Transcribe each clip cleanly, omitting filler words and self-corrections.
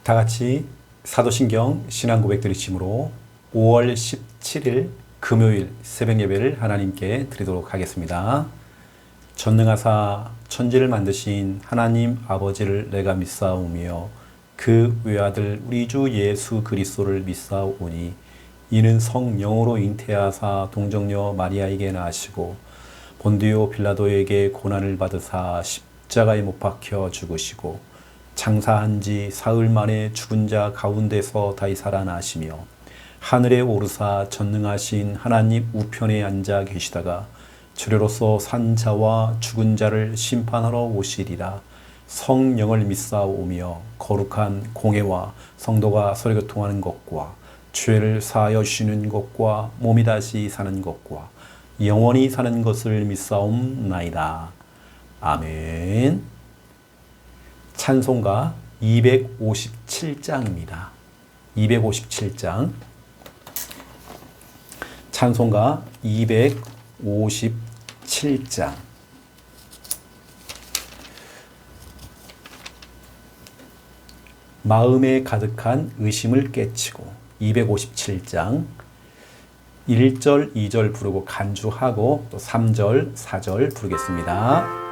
다 같이 사도신경 신앙고백 드리심으로 5월 17일 금요일 새벽 예배를 하나님께 드리도록 하겠습니다. 전능하사 천지를 만드신 하나님 아버지를 내가 믿사오며 그 외아들 우리 주 예수 그리스도를 믿사오니 이는 성령으로 잉태하사 동정녀 마리아에게 나시고 본디오 빌라도에게 고난을 받으사 십자가에 못 박혀 죽으시고 장사한 지 사흘 만에 죽은 자 가운데서 다시 살아나시며 하늘에 오르사 전능하신 하나님 우편에 앉아 계시다가 주례로서 산 자와 죽은 자를 심판하러 오시리라. 성령을 믿사오며 거룩한 공회와 성도가 서로 교통하는 것과 죄를 사하여 주시는 것과 몸이 다시 사는 것과 영원히 사는 것을 믿사옵나이다. 아멘. 찬송가 257장입니다. 257장. 찬송가 257장. 마음에 가득한 의심을 깨치고 257장 1절, 2절 부르고 간주하고 또 3절, 4절 부르겠습니다.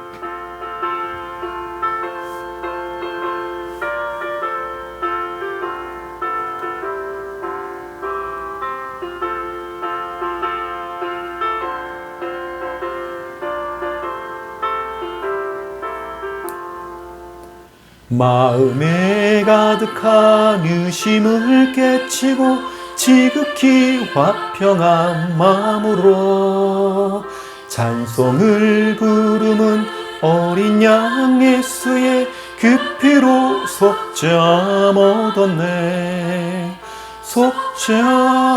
마음에 가득한 의심을 깨치고 지극히 화평한 마음으로 찬송을 부르는 어린 양 예수의 그 피로 속죄함 얻었네. 속죄함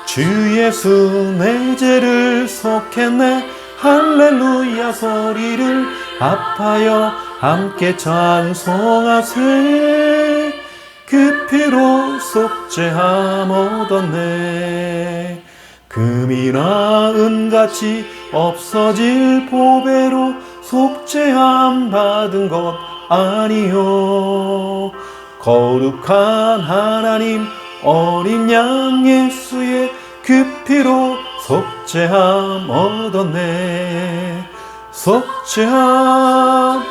주 예수 내 죄를 속했네. 할렐루야 소리를 합하여 함께 찬송하세. 그 피로 속죄함 얻었네. 금이나 은같이 없어질 보배로 속죄함 받은 것 아니요. 거룩한 하나님 어린 양 예수의 그 피로 속죄함 얻었네. 속죄함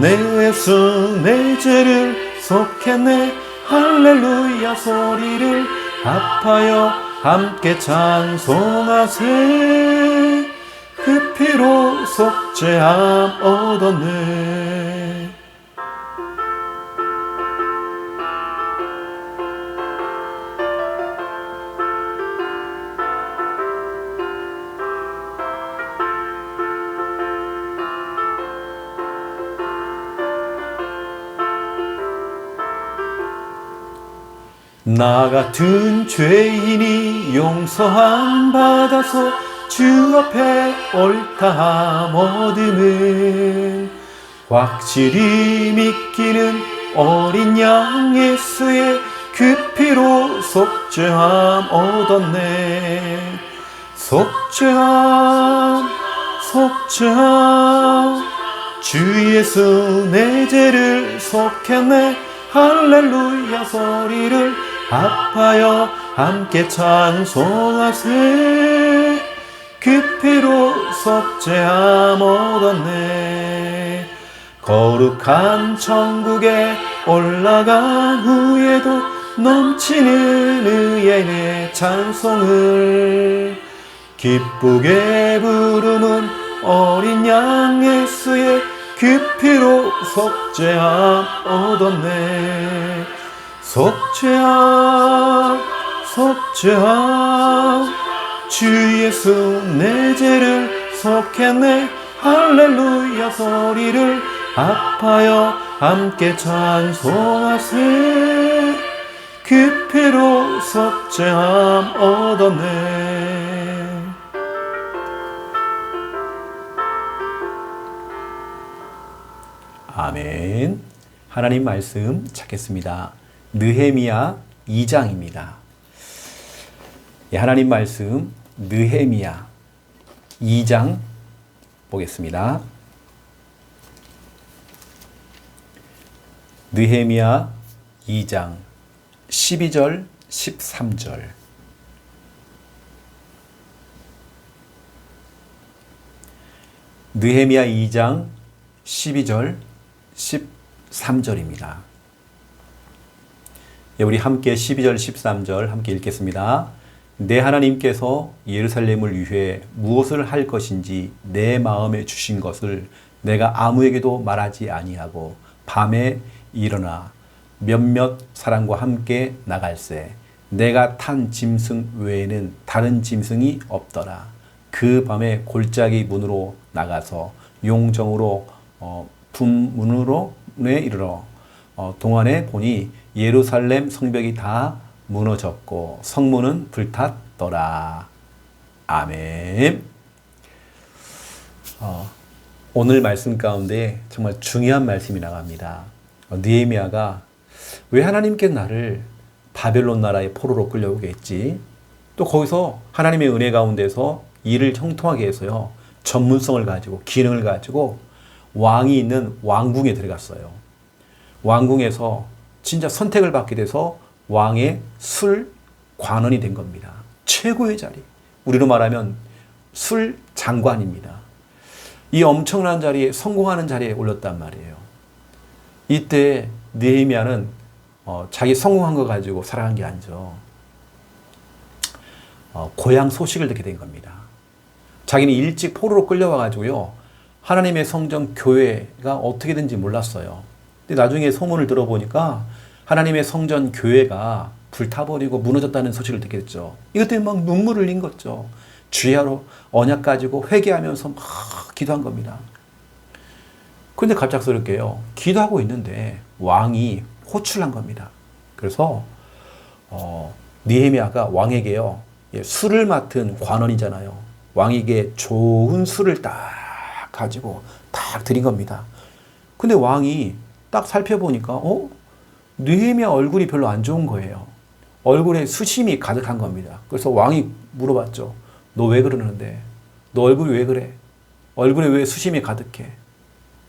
내 예수 내 죄를 속했네. 할렐루야 소리를 합하여 함께 찬송하세. 그 피로 속죄함 얻었네. 나 같은 죄인이 용서함 받아서 주 앞에 옳다함 얻음을 확실히 믿기는 어린 양 예수의 그 피로 속죄함 얻었네. 속죄함 주 예수 내 죄를 속했네. 할렐루야 소리를 합하여 함께 찬송하세. 그 피로 속죄함 얻었네. 거룩한 천국에 올라간 후에도 넘치는 의의 찬송을 기쁘게 부르는 어린 양 예수의 그 피로 속죄함 얻었네. 속죄함 주 예수 내 죄를 속했네. 할렐루야 소리를 합하여 함께 찬송하세. 그 피로 속죄함 얻었네. 아멘. 하나님 말씀 찾겠습니다. 느헤미야 2장입니다. 하나님 말씀 느헤미야 2장 보겠습니다. 느헤미야 2장 12절 13절. 느헤미야 2장 12절 13절입니다. 우리 함께 12절 13절 함께 읽겠습니다. 내 하나님께서 예루살렘을 위해 무엇을 할 것인지 내 마음에 주신 것을 내가 아무에게도 말하지 아니하고 밤에 일어나 몇몇 사람과 함께 나갈새 내가 탄 짐승 외에는 다른 짐승이 없더라. 그 밤에 골짜기 문으로 나가서 용정으로 분문으로 이르러 동안에 보니 예루살렘 성벽이 다 무너졌고 성문은 불탔더라. 아멘. 오늘 말씀 가운데 정말 중요한 말씀이 나갑니다. 느헤미야가 왜 하나님께 나를 바벨론 나라의 포로로 끌려오게 했지? 또 거기서 하나님의 은혜 가운데서 일을 형통하게 해서요. 전문성을 가지고 기능을 가지고 왕이 있는 왕궁에 들어갔어요. 왕궁에서 진짜 선택을 받게 돼서 왕의 술 관원이 된 겁니다. 최고의 자리. 우리로 말하면 술 장관입니다. 이 엄청난 자리에 성공하는 자리에 올렸단 말이에요. 이때 느헤미야는 자기 성공한 거 가지고 살아간 게 아니죠. 고향 소식을 듣게 된 겁니다. 자기는 일찍 포로로 끌려와가지고요. 하나님의 성전 교회가 어떻게 된지 몰랐어요. 근데 나중에 소문을 들어보니까 하나님의 성전 교회가 불타버리고 무너졌다는 소식을 듣게 됐죠. 이것 때문에 막 눈물을 흘린 거죠. 주야로 언약 가지고 회개하면서 막 기도한 겁니다. 그런데 갑작스럽게요. 기도하고 있는데 왕이 호출한 겁니다. 그래서 느헤미야가 왕에게요. 술을 맡은 관원이잖아요. 왕에게 좋은 술을 딱 가지고 딱 드린 겁니다. 근데 왕이 딱 살펴보니까 느헤미야 얼굴이 별로 안 좋은 거예요. 얼굴에 수심이 가득한 겁니다. 그래서 왕이 물어봤죠. 너 왜 그러는데? 너 얼굴이 왜 그래? 얼굴에 왜 수심이 가득해?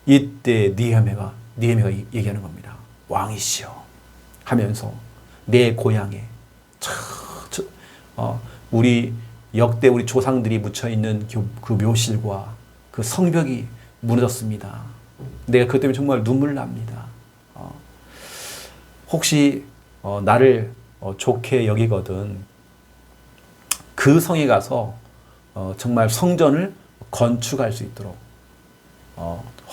이때 느헤미야가 얘기하는 겁니다. 왕이시여 하면서 내 고향에 우리 역대 우리 조상들이 묻혀있는 그 묘실과 그 성벽이 무너졌습니다. 내가 그것 때문에 정말 눈물 납니다. 혹시 나를 좋게 여기거든 그 성에 가서 정말 성전을 건축할 수 있도록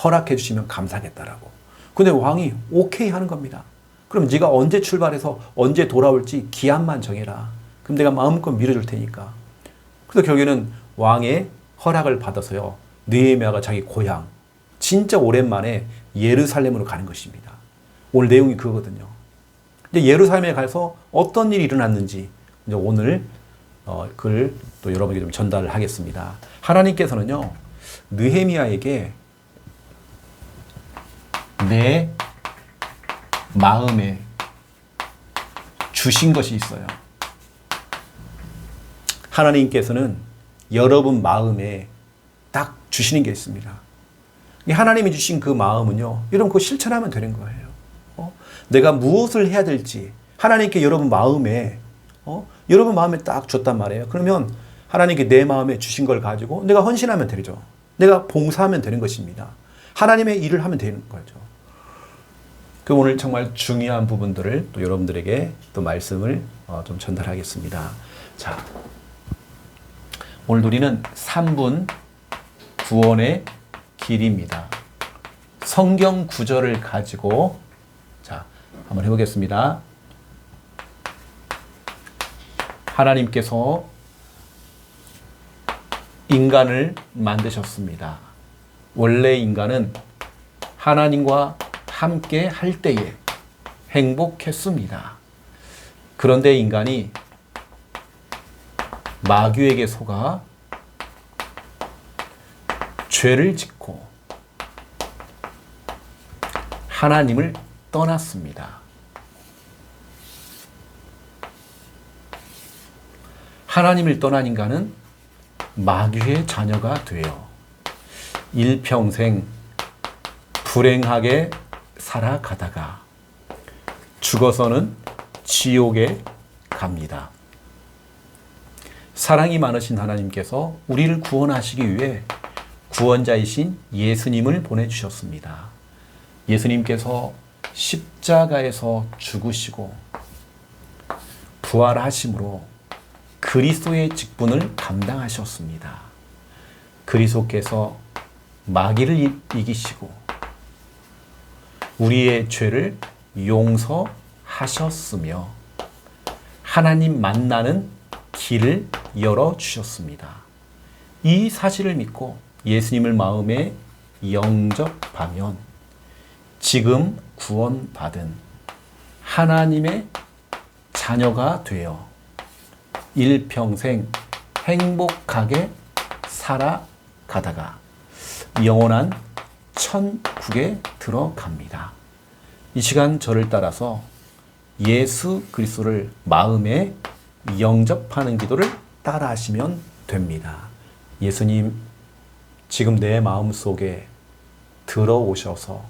허락해 주시면 감사하겠다라고. 근데 왕이 오케이 하는 겁니다. 그럼 네가 언제 출발해서 언제 돌아올지 기한만 정해라. 그럼 내가 마음껏 밀어줄 테니까. 그래서 결국에는 왕의 허락을 받아서요. 느헤미야가 자기 고향 진짜 오랜만에 예루살렘으로 가는 것입니다. 오늘 내용이 그거거든요. 이제 예루살렘에 가서 어떤 일이 일어났는지 이제 오늘 그걸 또 여러분에게 좀 전달을 하겠습니다. 하나님께서는요. 느헤미야에게 내 마음에 주신 것이 있어요. 하나님께서는 여러분 마음에 딱 주시는 게 있습니다. 하나님이 주신 그 마음은요. 여러분 그거 실천하면 되는 거예요. 내가 무엇을 해야 될지 하나님께 여러분 마음에 딱 줬단 말이에요. 그러면 하나님께 내 마음에 주신 걸 가지고 내가 헌신하면 되죠. 내가 봉사하면 되는 것입니다. 하나님의 일을 하면 되는 거죠. 그 오늘 정말 중요한 부분들을 또 여러분들에게 또 말씀을 좀 전달하겠습니다. 자, 오늘 우리는 3분 구원의 길입니다. 성경 구절을 가지고 자, 한번 해보겠습니다. 하나님께서 인간을 만드셨습니다. 원래 인간은 하나님과 함께 할 때에 행복했습니다. 그런데 인간이 마귀에게 속아 죄를 짓고 하나님을 떠났습니다. 하나님을 떠난 인간은 마귀의 자녀가 되어 일평생 불행하게 살아가다가 죽어서는 지옥에 갑니다. 사랑이 많으신 하나님께서 우리를 구원하시기 위해 구원자이신 예수님을 보내주셨습니다. 예수님께서 십자가에서 죽으시고 부활하심으로 그리스도의 직분을 감당하셨습니다. 그리스도께서 마귀를 이기시고 우리의 죄를 용서하셨으며 하나님 만나는 길을 열어주셨습니다. 이 사실을 믿고 예수님을 마음에 영접하면 지금 구원받은 하나님의 자녀가 되어 일평생 행복하게 살아가다가 영원한 천국에 들어갑니다. 이 시간 저를 따라서 예수 그리스도를 마음에 영접하는 기도를 따라 하시면 됩니다. 예수님, 지금 내 마음속에 들어오셔서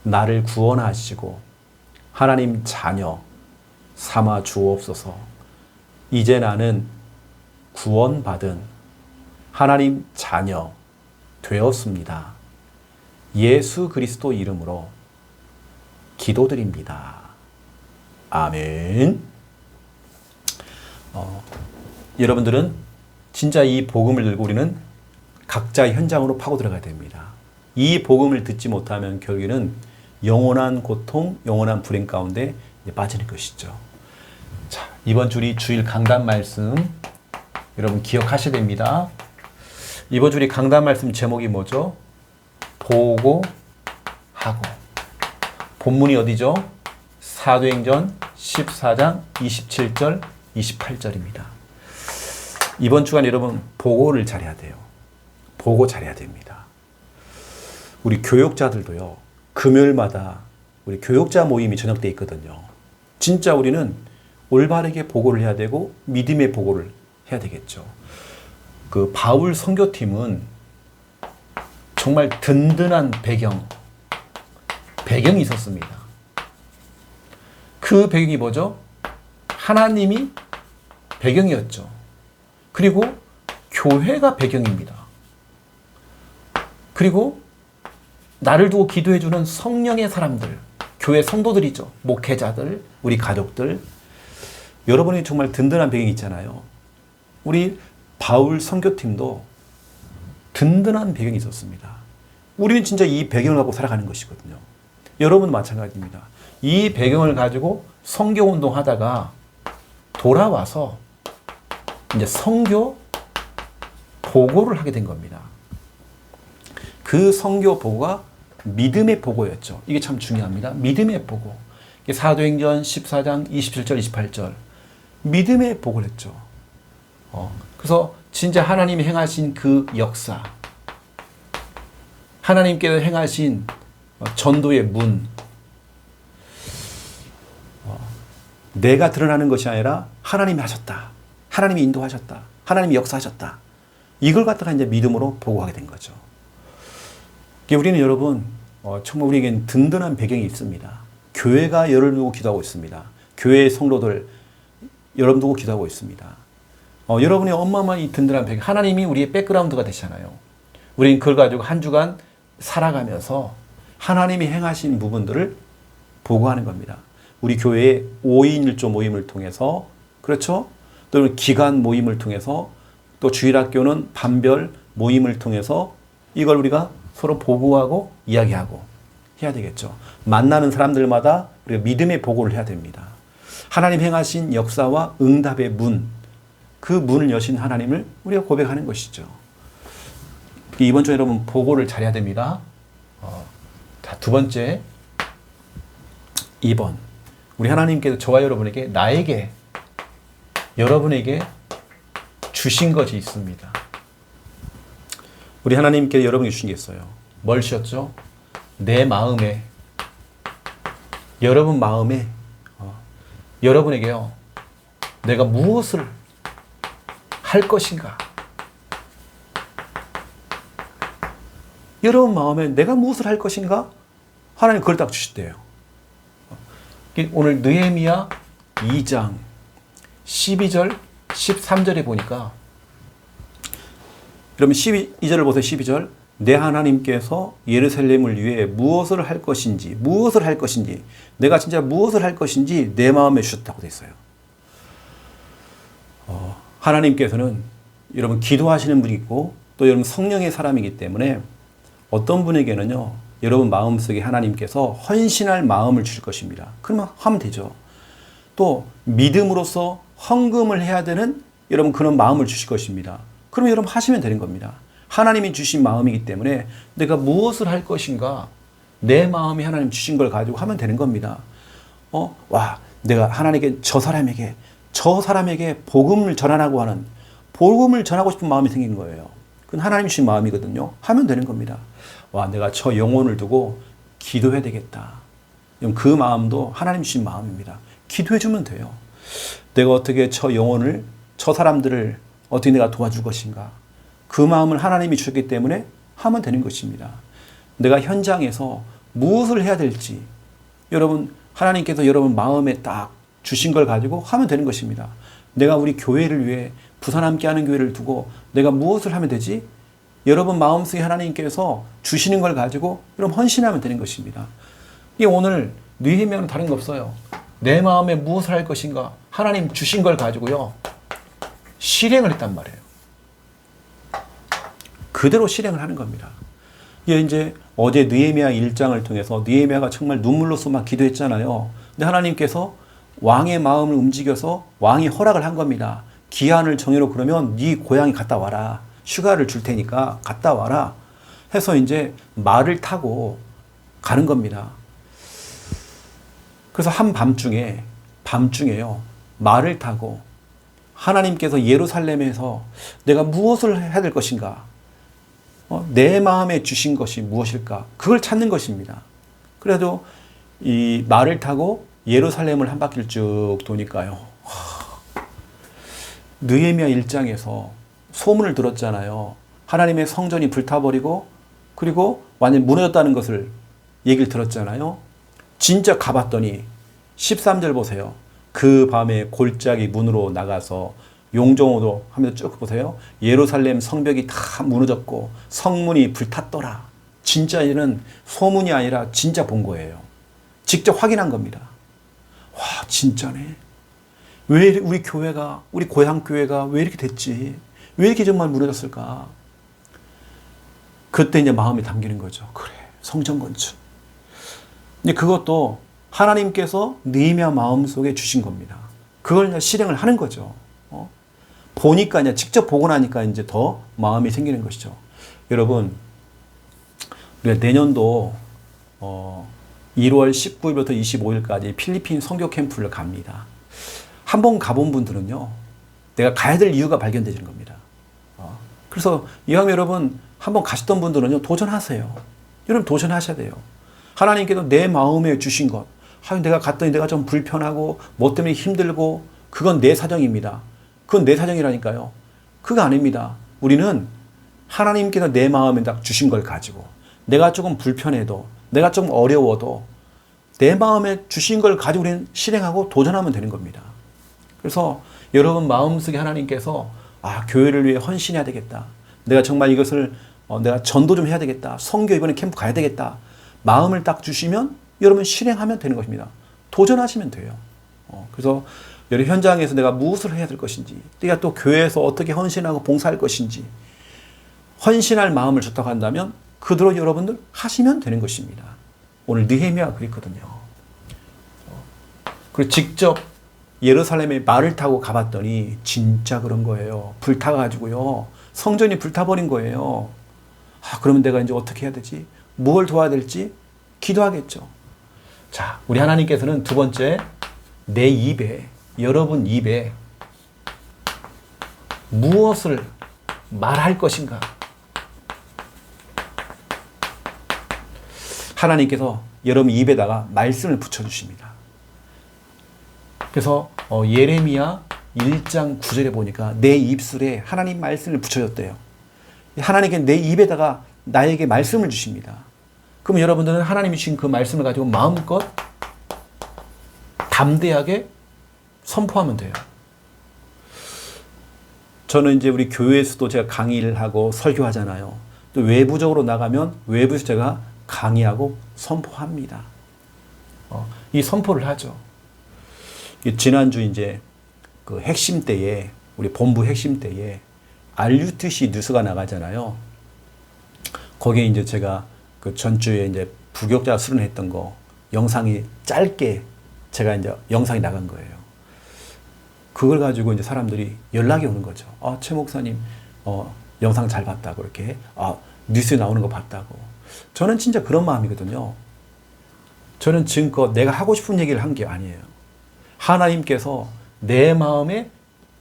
나를 구원하시고 하나님 자녀 삼아 주옵소서. 이제 나는 구원받은 하나님 자녀 되었습니다. 예수 그리스도 이름으로 기도드립니다. 아멘. 여러분들은 진짜 이 복음을 들고 우리는 각자의 현장으로 파고 들어가야 됩니다. 이 복음을 듣지 못하면 결국에는 영원한 고통, 영원한 불행 가운데 빠지는 것이죠. 자, 이번 주리 주일 강단 말씀 여러분 기억하셔야 됩니다. 이번 주리 강단 말씀 제목이 뭐죠? 보고하고. 본문이 어디죠? 사도행전 14장 27절 28절입니다. 이번 주간 여러분 보고를 잘해야 돼요. 보고 잘해야 됩니다. 우리 교육자들도요. 금요일마다 우리 교육자 모임이 저녁 때 있거든요. 진짜 우리는 올바르게 보고를 해야 되고 믿음의 보고를 해야 되겠죠. 그 바울 선교팀은 정말 든든한 배경이 있었습니다. 그 배경이 뭐죠? 하나님이 배경이었죠. 그리고 교회가 배경입니다. 그리고 나를 두고 기도해주는 성령의 사람들, 교회 성도들이죠. 목회자들, 우리 가족들. 여러분이 정말 든든한 배경이 있잖아요. 우리 바울 선교팀도 든든한 배경이 있었습니다. 우리는 진짜 이 배경을 갖고 살아가는 것이거든요. 여러분도 마찬가지입니다. 이 배경을 가지고 선교운동 하다가 돌아와서 이제 선교 보고를 하게 된 겁니다. 그 선교 보고가 믿음의 보고였죠. 이게 참 중요합니다. 믿음의 보고. 사도행전 14장 27절 28절 믿음의 보고를 했죠. 그래서 진짜 하나님이 행하신 그 역사, 하나님께서 행하신 전도의 문, 내가 드러나는 것이 아니라 하나님이 하셨다. 하나님이 인도하셨다. 하나님이 역사하셨다. 이걸 갖다가 이제 믿음으로 보고하게 된 거죠. 우리는 여러분, 정말 우리에겐 든든한 배경이 있습니다. 교회가 여러분 두고 기도하고 있습니다. 교회의 성도들 여러분 두고 기도하고 있습니다. 여러분의 어마어마한 이 든든한 배경, 하나님이 우리의 백그라운드가 되잖아요. 우리는 그걸 가지고 한 주간 살아가면서 하나님이 행하신 부분들을 보고하는 겁니다. 우리 교회의 5인 1조 모임을 통해서, 그렇죠? 또 기간 모임을 통해서, 또 주일학교는 반별 모임을 통해서 이걸 우리가 서로 보고하고 이야기하고 해야 되겠죠. 만나는 사람들마다 우리가 믿음의 보고를 해야 됩니다. 하나님 행하신 역사와 응답의 문, 그 문을 여신 하나님을 우리가 고백하는 것이죠. 이번 주에 여러분 보고를 잘해야 됩니다. 자, 두 번째, 2번. 우리 하나님께서 저와 여러분에게, 나에게, 여러분에게 주신 것이 있습니다. 우리 하나님께서 여러분에게 주신 게 있어요. 뭘 주셨죠? 내 마음에, 여러분 마음에, 여러분에게요, 내가 무엇을 할 것인가? 여러분 마음에 내가 무엇을 할 것인가? 하나님 그걸 딱 주셨대요. 오늘 느헤미야 2장 12절 13절에 보니까, 그러면 12절을 보세요. 12절. 내 하나님께서 예루살렘을 위해 무엇을 할 것인지, 내가 진짜 무엇을 할 것인지 내 마음에 주셨다고 돼 있어요. 하나님께서는 여러분 기도하시는 분이 있고 또 여러분 성령의 사람이기 때문에 어떤 분에게는요, 여러분 마음속에 하나님께서 헌신할 마음을 주실 것입니다. 그러면 하면 되죠. 또 믿음으로써 헌금을 해야 되는 여러분 그런 마음을 주실 것입니다. 그러면 여러분 하시면 되는 겁니다. 하나님이 주신 마음이기 때문에 내가 무엇을 할 것인가, 내 마음이 하나님 주신 걸 가지고 하면 되는 겁니다. 내가 하나님께 저 사람에게 복음을 전하라고 하는, 복음을 전하고 싶은 마음이 생긴 거예요. 그건 하나님 주신 마음이거든요. 하면 되는 겁니다. 내가 저 영혼을 두고 기도해야 되겠다. 그 마음도 하나님 주신 마음입니다. 기도해 주면 돼요. 내가 어떻게 저 영혼을, 저 사람들을 어떻게 내가 도와줄 것인가. 그 마음을 하나님이 주셨기 때문에 하면 되는 것입니다. 내가 현장에서 무엇을 해야 될지, 여러분 하나님께서 여러분 마음에 딱 주신 걸 가지고 하면 되는 것입니다. 내가 우리 교회를 위해, 부산 함께하는 교회를 두고 내가 무엇을 하면 되지? 여러분 마음속에 하나님께서 주시는 걸 가지고 여러분 헌신하면 되는 것입니다. 이 오늘 느헤미야는 다른 거 없어요. 내 마음에 무엇을 할 것인가, 하나님 주신 걸 가지고요 실행을 했단 말이에요. 그대로 실행을 하는 겁니다. 이제 어제 느헤미야 1장을 통해서 느헤미야가 정말 눈물로서 막 기도했잖아요. 근데 하나님께서 왕의 마음을 움직여서 왕이 허락을 한 겁니다. 기한을 정해놓고 그러면 네 고향에 갔다 와라. 휴가를 줄 테니까 갔다 와라. 해서 이제 말을 타고 가는 겁니다. 그래서 밤중에요. 말을 타고 하나님께서 예루살렘에서 내가 무엇을 해야 될 것인가? 내 마음에 주신 것이 무엇일까? 그걸 찾는 것입니다. 그래도 이 말을 타고 예루살렘을 한 바퀴를 쭉 도니까요. 느헤미야 1장에서 소문을 들었잖아요. 하나님의 성전이 불타버리고 그리고 완전히 무너졌다는 것을 얘기를 들었잖아요. 진짜 가봤더니 13절 보세요. 그 밤에 골짜기 문으로 나가서 용종으로 하면서 쭉 보세요. 예루살렘 성벽이 다 무너졌고 성문이 불탔더라. 진짜 이는 소문이 아니라 진짜 본 거예요. 직접 확인한 겁니다. 와, 진짜네. 왜 우리 교회가, 우리 고향 교회가 왜 이렇게 됐지? 왜 이렇게 정말 무너졌을까? 그때 이제 마음이 담기는 거죠. 그래, 성전 건축. 근데 그것도 하나님께서 느헤미야 마음속에 주신 겁니다. 그걸 이제 실행을 하는 거죠. 보니까 이제 직접 보고 나니까 이제 더 마음이 생기는 것이죠. 여러분, 우리가 내년도 1월 19일부터 25일까지 필리핀 선교 캠프를 갑니다. 한번 가본 분들은요, 내가 가야 될 이유가 발견되는 겁니다. 그래서 이왕 여러분 한번 가셨던 분들은요, 도전하세요. 여러분 도전하셔야 돼요. 하나님께서 내 마음에 주신 것, 내가 갔더니 내가 좀 불편하고 뭐 때문에 힘들고 그건 내 사정입니다. 그건 내 사정이라니까요. 그거 아닙니다. 우리는 하나님께서 내 마음에 딱 주신 걸 가지고 내가 조금 불편해도, 내가 좀 어려워도 내 마음에 주신 걸 가지고 우리는 실행하고 도전하면 되는 겁니다. 그래서 여러분 마음속에 하나님께서 교회를 위해 헌신해야 되겠다. 내가 정말 이것을 내가 전도 좀 해야 되겠다. 선교 이번에 캠프 가야 되겠다. 마음을 딱 주시면 여러분 실행하면 되는 것입니다. 도전하시면 돼요. 그래서 여러분 현장에서 내가 무엇을 해야 될 것인지, 내가 또 교회에서 어떻게 헌신하고 봉사할 것인지, 헌신할 마음을 좋다고 한다면 그대로 여러분들 하시면 되는 것입니다. 오늘 느헤미야가 그랬거든요. 그리고 직접 예루살렘에 말을 타고 가봤더니 진짜 그런 거예요. 불타가지고요. 성전이 불타버린 거예요. 그러면 내가 이제 어떻게 해야 되지? 뭘 도와야 될지 기도하겠죠. 자, 우리 하나님께서는 두 번째, 내 입에, 여러분 입에 무엇을 말할 것인가? 하나님께서 여러분 입에다가 말씀을 붙여주십니다. 그래서 예레미야 1장 9절에 보니까 내 입술에 하나님 말씀을 붙여줬대요. 하나님께 내 입에다가 나에게 말씀을 주십니다. 그럼 여러분들은 하나님이 주신 그 말씀을 가지고 마음껏 담대하게 선포하면 돼요. 저는 이제 우리 교회에서도 제가 강의를 하고 설교하잖아요. 또 외부적으로 나가면 외부에서 제가 강의하고 선포합니다. 이 선포를 하죠. 지난주 이제 그 핵심 때에, 우리 본부 핵심 때에 RUTC 뉴스가 나가잖아요. 거기에 이제 제가 그 전주에 이제 부격자 수련했던 거 영상이 짧게 제가 이제 영상이 나간 거예요. 그걸 가지고 이제 사람들이 연락이 오는 거죠. 최 목사님, 영상 잘 봤다고 이렇게, 뉴스에 나오는 거 봤다고. 저는 진짜 그런 마음이거든요. 저는 지금껏 내가 하고 싶은 얘기를 한 게 아니에요. 하나님께서 내 마음에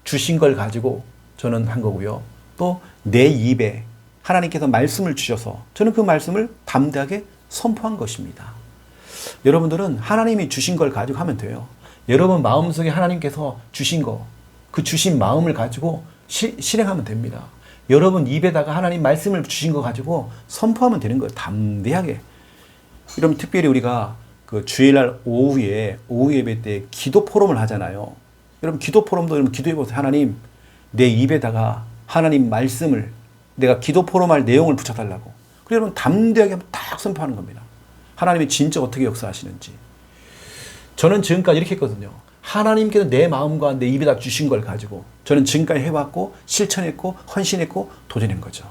주신 걸 가지고 저는 한 거고요. 또 내 입에 하나님께서 말씀을 주셔서 저는 그 말씀을 담대하게 선포한 것입니다. 여러분들은 하나님이 주신 걸 가지고 하면 돼요. 여러분 마음속에 하나님께서 주신 거, 그 주신 마음을 가지고 실행하면 됩니다. 여러분 입에다가 하나님 말씀을 주신 거 가지고 선포하면 되는 거예요. 담대하게. 여러분 특별히 우리가 그 주일날 오후 예배 때 기도 포럼을 하잖아요. 여러분 기도 포럼도 여러분 기도해 보세요. 하나님, 내 입에다가 하나님 말씀을 내가 기도 포럼할 내용을 붙여달라고. 그래서 여러분 담대하게 딱 선포하는 겁니다. 하나님이 진짜 어떻게 역사하시는지. 저는 지금까지 이렇게 했거든요. 하나님께서 내 마음과 내 입에다 주신 걸 가지고 저는 지금까지 해왔고 실천했고 헌신했고 도전한 거죠.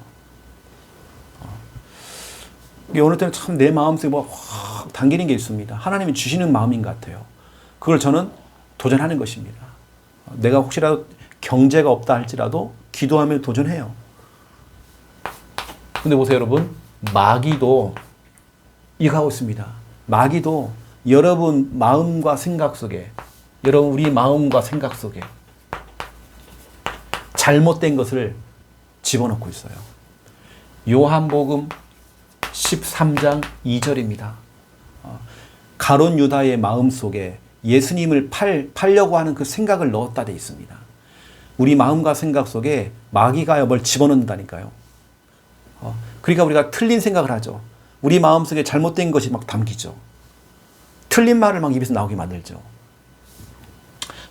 어느 때는 참 내 마음속에 확 당기는 게 있습니다. 하나님이 주시는 마음인 것 같아요. 그걸 저는 도전하는 것입니다. 내가 혹시라도 경제가 없다 할지라도 기도하며 도전해요. 근데 보세요 여러분, 마귀도 이거 하고 있습니다. 마귀도 여러분 마음과 생각 속에, 여러분 우리 마음과 생각 속에 잘못된 것을 집어넣고 있어요. 요한복음 13장 2절입니다. 가룟 유다의 마음 속에 예수님을 팔려고 하는 그 생각을 넣었다 돼 있습니다. 우리 마음과 생각 속에 마귀가 뭘 집어넣는다니까요. 그러니까 우리가 틀린 생각을 하죠. 우리 마음 속에 잘못된 것이 막 담기죠. 틀린 말을 막 입에서 나오게 만들죠.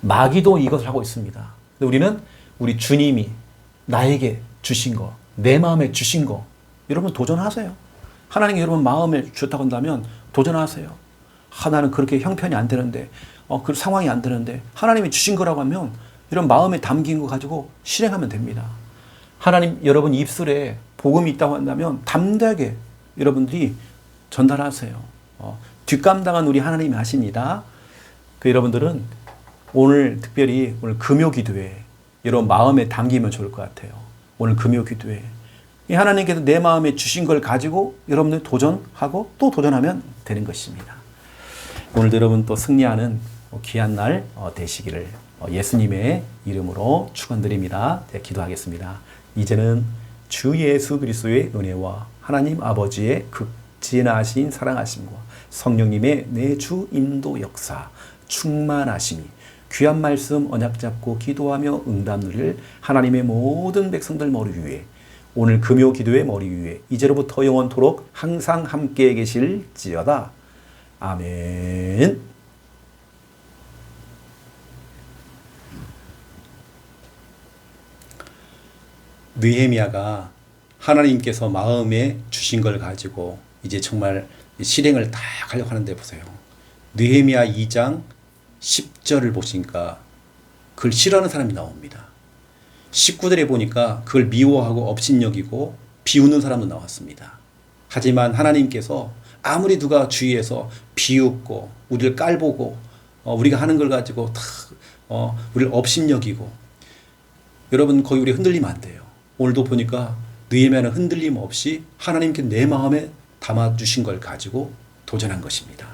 마귀도 이것을 하고 있습니다. 근데 우리는 우리 주님이 나에게 주신 거, 내 마음에 주신 거, 여러분 도전하세요. 하나님이 여러분 마음에 주셨다고 한다면 도전하세요. 나는 그렇게 형편이 안 되는데, 그 상황이 안 되는데, 하나님이 주신 거라고 하면 이런 마음에 담긴 거 가지고 실행하면 됩니다. 하나님 여러분 입술에 복음이 있다고 한다면 담대하게 여러분들이 전달하세요. 뒷감당은 우리 하나님이 하십니다. 여러분들은 오늘 특별히 오늘 금요 기도에 여러분 마음에 담기면 좋을 것 같아요. 오늘 금요 기도에 하나님께서 내 마음에 주신 걸 가지고 여러분들 도전하고 또 도전하면 되는 것입니다. 오늘도 여러분 또 승리하는 귀한 날 되시기를 예수님의 이름으로 축원드립니다. 네, 기도하겠습니다. 이제는 주 예수 그리스도의 은혜와 하나님 아버지의 극진하신 사랑하심과 성령님의 내주 인도 역사 충만하심이 귀한 말씀 언약 잡고 기도하며 응답 누릴 하나님의 모든 백성들 머리 위에 오늘 금요 기도의 머리 위에 이제로부터 영원토록 항상 함께 계실지어다. 아멘. 느헤미야가 하나님께서 마음에 주신 걸 가지고 이제 정말 실행을 다 하려고 하는데 보세요. 느헤미야 2장 10절을 보시니까 그걸 싫어하는 사람이 나옵니다. 19절에 보니까 그걸 미워하고 업신여기고 비웃는 사람도 나왔습니다. 하지만 하나님께서 아무리 누가 주위에서 비웃고 우리를 깔보고 우리가 하는 걸 가지고 다 우리를 업신여기고 여러분 거기 우리 흔들리면 안 돼요. 오늘도 보니까 느헤미야는 흔들림 없이 하나님께 내 마음에 담아주신 걸 가지고 도전한 것입니다.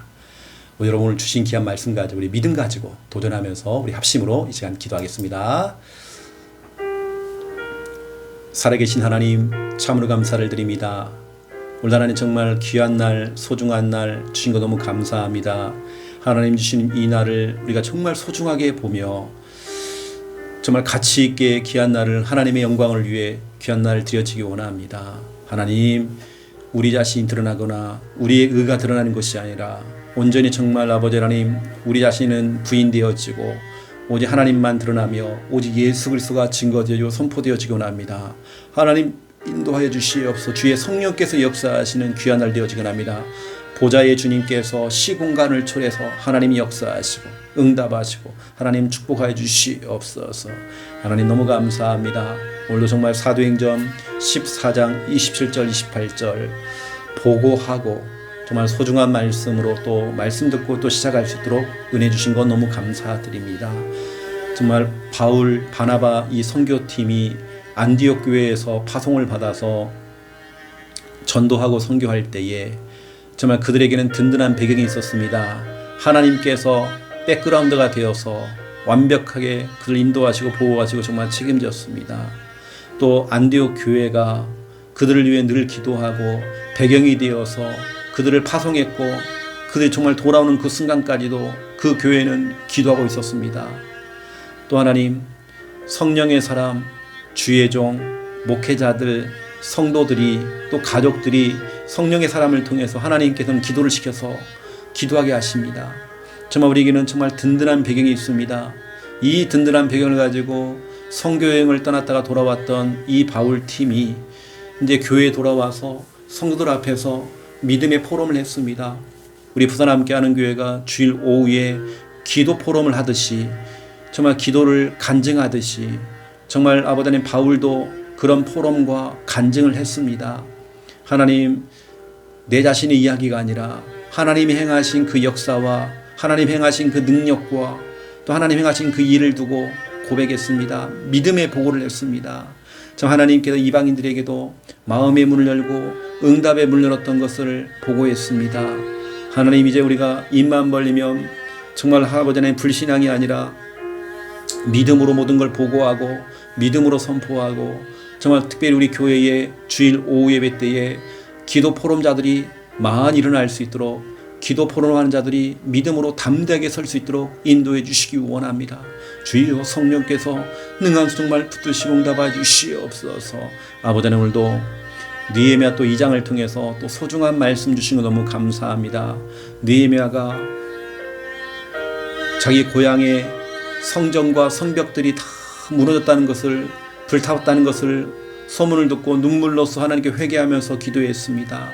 여러분 오늘 주신 귀한 말씀 가지고 우리 믿음 가지고 도전하면서 우리 합심으로 이 시간 기도하겠습니다. 살아계신 하나님 참으로 감사를 드립니다. 오늘 하나님 정말 귀한 날 소중한 날 주신 거 너무 감사합니다. 하나님 주신 이 날을 우리가 정말 소중하게 보며 정말 가치 있게 귀한 날을 하나님의 영광을 위해 귀한 날을 드려지기 원합니다. 하나님 우리 자신이 드러나거나 우리의 의가 드러나는 것이 아니라 온전히 정말 아버지 하나님 우리 자신은 부인되어지고 오직 하나님만 드러나며 오직 예수 그리스도가 증거되어 선포되어지기 원합니다. 하나님 인도하여 주시옵소서. 주의 성령께서 역사하시는 귀한 날 되어지기 원합니다. 보좌의 주님께서 시공간을 초래해서 하나님이 역사하시고 응답하시고 하나님 축복하여 주시옵소서. 하나님 너무 감사합니다. 오늘도 정말 사도행전 14장 27절 28절 보고하고 정말 소중한 말씀으로 또 말씀 듣고 또 시작할 수 있도록 은혜 주신 것 너무 감사드립니다. 정말 바울, 바나바 이 선교팀이 안디옥 교회에서 파송을 받아서 전도하고 선교할 때에 정말 그들에게는 든든한 배경이 있었습니다. 하나님께서 백그라운드가 되어서 완벽하게 그들 인도하시고 보호하시고 정말 책임졌습니다. 또 안디옥 교회가 그들을 위해 늘 기도하고 배경이 되어서 그들을 파송했고 그들이 정말 돌아오는 그 순간까지도 그 교회는 기도하고 있었습니다. 또 하나님 성령의 사람, 주의 종, 목회자들, 성도들이 또 가족들이 성령의 사람을 통해서 하나님께서는 기도를 시켜서 기도하게 하십니다. 정말 우리에게는 정말 든든한 배경이 있습니다. 이 든든한 배경을 가지고 선교여행을 떠났다가 돌아왔던 이 바울 팀이 이제 교회에 돌아와서 성도들 앞에서 믿음의 포럼을 했습니다. 우리 부산 함께하는 교회가 주일 오후에 기도 포럼을 하듯이 정말 기도를 간증하듯이 정말 아버지 하나님 바울도 그런 포럼과 간증을 했습니다. 하나님 내 자신의 이야기가 아니라 하나님이 행하신 그 역사와 하나님 행하신 그 능력과 또 하나님 행하신 그 일을 두고 고백했습니다. 믿음의 보고를 했습니다. 저 하나님께서 이방인들에게도 마음의 문을 열고 응답의 문을 열었던 것을 보고했습니다. 하나님 이제 우리가 입만 벌리면 정말 아버지 하나님 불신앙이 아니라 믿음으로 모든 걸 보고하고 믿음으로 선포하고 정말 특별히 우리 교회의 주일 오후 예배 때에 기도 포럼자들이 많이 일어날 수 있도록 기도 포럼하는 자들이 믿음으로 담대하게 설 수 있도록 인도해 주시기 원합니다. 주여 성령께서 능한 정말 붙드시고 응답하여 주시옵소서. 아버지 하나님 오늘도 느헤미야 또 2장을 통해서 또 소중한 말씀 주신 거 너무 감사합니다. 느헤미야가 자기 고향의 성전과 성벽들이 다 무너졌다는 것을 불타왔다는 것을 소문을 듣고 눈물로써 하나님께 회개하면서 기도했습니다.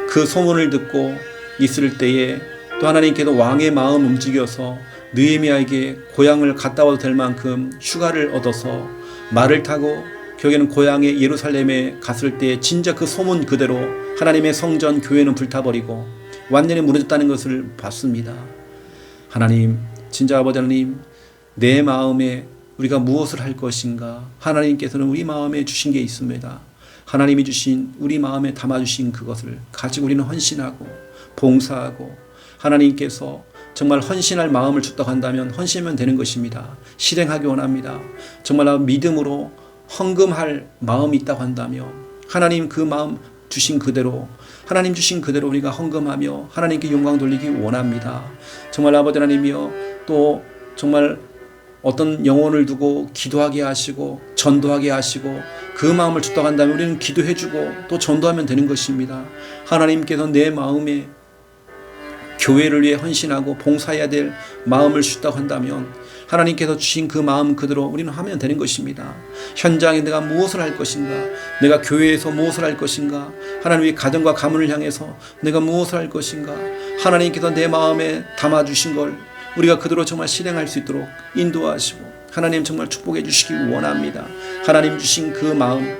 그 소문을 듣고 있을 때에 또 하나님께서 왕의 마음 움직여서 느헤미야에게 고향을 갔다 와도 될 만큼 휴가를 얻어서 말을 타고 결국에는 고향의 예루살렘에 갔을 때 진짜 그 소문 그대로 하나님의 성전 교회는 불타버리고 완전히 무너졌다는 것을 봤습니다. 하나님 진짜 아버지 하나님 내 마음에 우리가 무엇을 할 것인가 하나님께서는 우리 마음에 주신 게 있습니다. 하나님이 주신 우리 마음에 담아주신 그것을 가지고 우리는 헌신하고 봉사하고 하나님께서 정말 헌신할 마음을 줬다고 한다면 헌신하면 되는 것입니다. 실행하기 원합니다. 정말 믿음으로 헌금할 마음이 있다고 한다면 하나님 그 마음 주신 그대로 하나님 주신 그대로 우리가 헌금하며 하나님께 영광 돌리기 원합니다. 정말 아버지 하나님이여 또 정말 어떤 영혼을 두고 기도하게 하시고 전도하게 하시고 그 마음을 줬다고 한다면 우리는 기도해주고 또 전도하면 되는 것입니다. 하나님께서 내 마음에 교회를 위해 헌신하고 봉사해야 될 마음을 주셨다고 한다면 하나님께서 주신 그 마음 그대로 우리는 하면 되는 것입니다. 현장에 내가 무엇을 할 것인가, 내가 교회에서 무엇을 할 것인가, 하나님의 가정과 가문을 향해서 내가 무엇을 할 것인가, 하나님께서 내 마음에 담아주신 걸 우리가 그대로 정말 실행할 수 있도록 인도하시고 하나님 정말 축복해 주시기 원합니다. 하나님 주신 그 마음,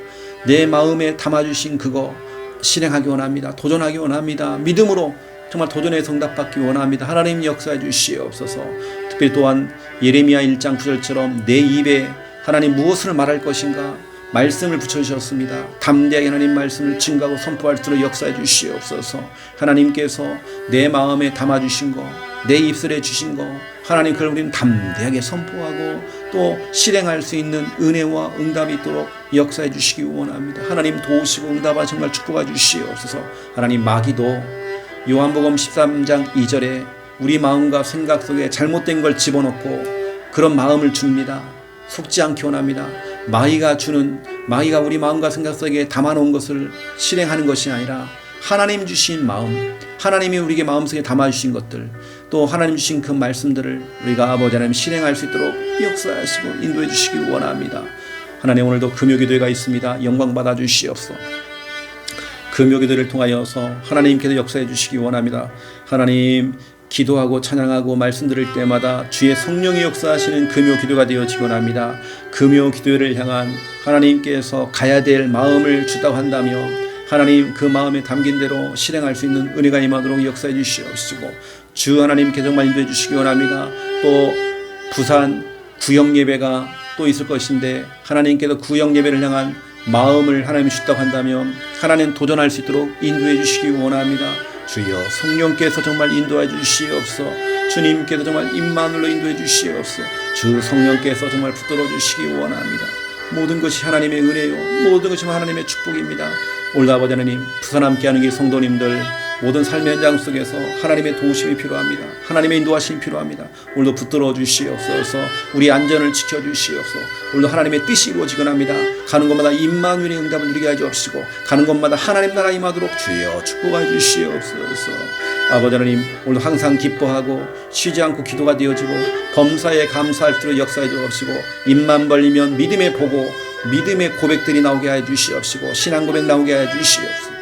내 마음에 담아주신 그거 실행하기 원합니다. 도전하기 원합니다. 믿음으로 정말 도전의 응답받기 원합니다. 하나님 역사해 주시옵소서. 특별히 또한 예레미야 1장 9절처럼 내 입에 하나님 무엇을 말할 것인가 말씀을 붙여주셨습니다. 담대하게 하나님 말씀을 증거하고 선포할 수 있도록 역사해 주시옵소서. 하나님께서 내 마음에 담아주신 거, 내 입술에 주신 거 하나님 그걸 우리는 담대하게 선포하고 또 실행할 수 있는 은혜와 응답이 있도록 역사해 주시기 원합니다. 하나님 도우시고 응답하 정말 축복해 주시옵소서. 하나님 마귀도 요한복음 13장 2절에 우리 마음과 생각 속에 잘못된 걸 집어넣고 그런 마음을 줍니다. 속지 않기 원합니다. 마귀가 우리 마음과 생각 속에 담아놓은 것을 실행하는 것이 아니라 하나님 주신 마음, 하나님이 우리에게 마음속에 담아주신 것들, 또 하나님 주신 그 말씀들을 우리가 아버지 하나님 실행할 수 있도록 역사하시고 인도해 주시기 원합니다. 하나님, 오늘도 금요기도회가 있습니다. 영광 받아 주시옵소서. 금요기도를 통하여서 하나님께서 역사해 주시기 원합니다. 하나님, 기도하고 찬양하고 말씀 들을 때마다 주의 성령이 역사하시는 금요기도가 되어지곤 합니다. 금요기도회를 향한 하나님께서 가야 될 마음을 주다고 한다며 하나님 그 마음에 담긴 대로 실행할 수 있는 은혜가 임하도록 역사해 주시옵시고, 주 하나님께 정말 인도해 주시기 원합니다. 또 부산 구역예배가 또 있을 것인데 하나님께서 구역예배를 향한 마음을 하나님이 주다고 한다면 하나님 도전할 수 있도록 인도해 주시기 원합니다. 주여, 성령께서 정말 인도해 주시옵소서. 주님께서 정말 임마누엘로 인도해 주시옵소서. 주 성령께서 정말 붙들어 주시기 원합니다. 모든 것이 하나님의 은혜요, 모든 것이 하나님의 축복입니다. 오늘 아버지 하나님, 부산 함께하는 이 성도님들 모든 삶의 현장 속에서 하나님의 도우심이 필요합니다. 하나님의 인도하심이 필요합니다. 오늘도 붙들어 주시옵소서. 우리 안전을 지켜 주시옵소서. 오늘도 하나님의 뜻이 이루어지곤 합니다. 가는 곳마다 임마누엘의 응답을 누리게 하시옵시고, 가는 곳마다 하나님 나라 임하도록 주여 축복해 주시옵소서. 아버지 하나님, 오늘도 항상 기뻐하고 쉬지 않고 기도가 되어지고 범사에 감사할 수 있도록 역사해 주옵시고, 입만 벌리면 믿음의 보고 믿음의 고백들이 나오게 해 주시옵시고, 신앙 고백 나오게 해 주시옵소서.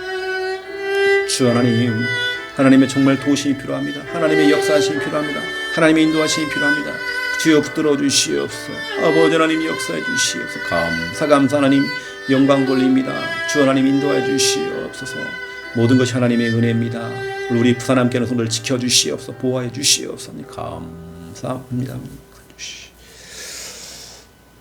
주 하나님, 하나님의 정말 도우심이 필요합니다. 하나님의 역사하심이 필요합니다. 하나님의 인도하심이 필요합니다. 주여 붙들어 주시옵소서. 아버지 하나님 역사해 주시옵소서. 감사 하나님 영광 돌립니다. 주 하나님 인도해 주시옵소서. 모든 것이 하나님의 은혜입니다. 우리 부산 함께하는 성도를 지켜 주시옵소서. 보호해 주시옵소서. 감사합니다.